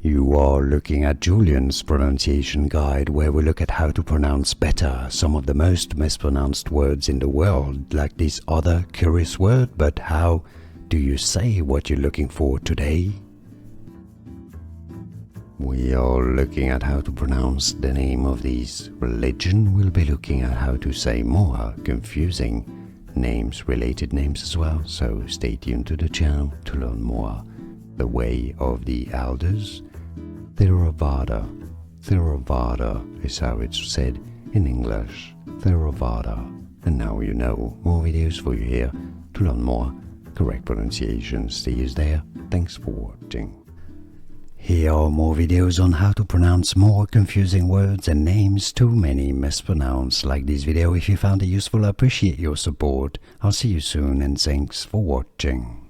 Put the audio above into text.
You are looking at Julian's pronunciation guide, where we look at how to pronounce better some of the most mispronounced words in the world, like this other curious word. But how do you say what you're looking for today? We are looking at how to pronounce the name of this religion. We'll be looking at how to say more confusing names, related names as well, so stay tuned to the channel to learn more. The way of the elders, Theravada. Theravada is how it's said in English, Theravada. And now you know. More videos for you here to learn more correct pronunciations. See you there. Thanks for watching. Here are more videos on how to pronounce more confusing words and names too many mispronounced. Like this video if you found it useful. I appreciate your support. I'll see you soon and thanks for watching.